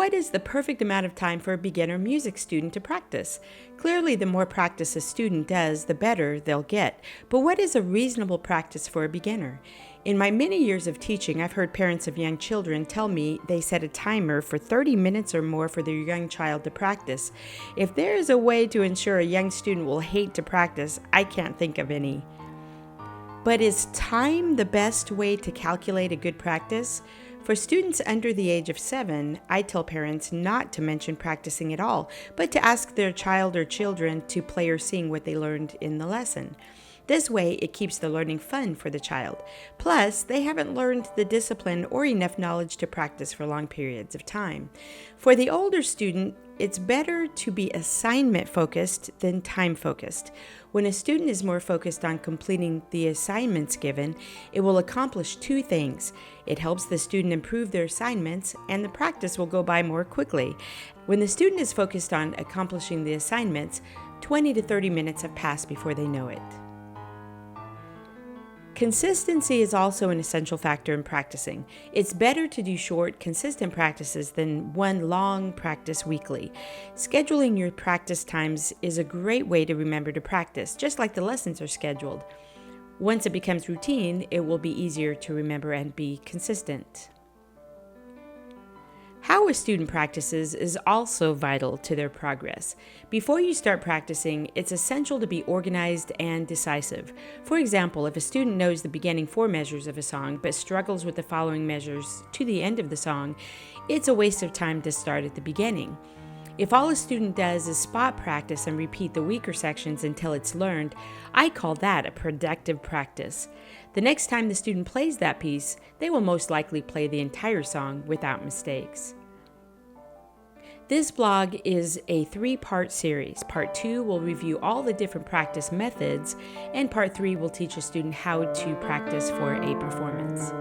what is the perfect amount of time for a beginner music student to practice? Clearly, the more practice a student does, the better they'll get. But what is a reasonable practice for a beginner? In my many years of teaching, I've heard parents of young children tell me they set a timer for 30 minutes or more for their young child to practice. If there is a way to ensure a young student will hate to practice, I can't think of any. But is time the best way to calculate a good practice? For students under the age of 7, I tell parents not to mention practicing at all, but to ask their child or children to play or sing what they learned in the lesson. This way, it keeps the learning fun for the child. Plus, they haven't learned the discipline or enough knowledge to practice for long periods of time. For the older student, it's better to be assignment focused than time focused. When a student is more focused on completing the assignments given, it will accomplish two things. It helps the student improve their assignments, and the practice will go by more quickly. When the student is focused on accomplishing the assignments, 20 to 30 minutes have passed before they know it. Consistency is also an essential factor in practicing. It's better to do short, consistent practices than one long practice weekly. Scheduling your practice times is a great way to remember to practice, just like the lessons are scheduled. Once it becomes routine, it will be easier to remember and be consistent. How a student practices is also vital to their progress. Before you start practicing, it's essential to be organized and decisive. For example, if a student knows the beginning 4 measures of a song but struggles with the following measures to the end of the song, it's a waste of time to start at the beginning. If all a student does is spot practice and repeat the weaker sections until it's learned, I call that a productive practice. The next time the student plays that piece, they will most likely play the entire song without mistakes. This blog is a 3-part series. Part 2 will review all the different practice methods, and Part 3 will teach a student how to practice for a performance.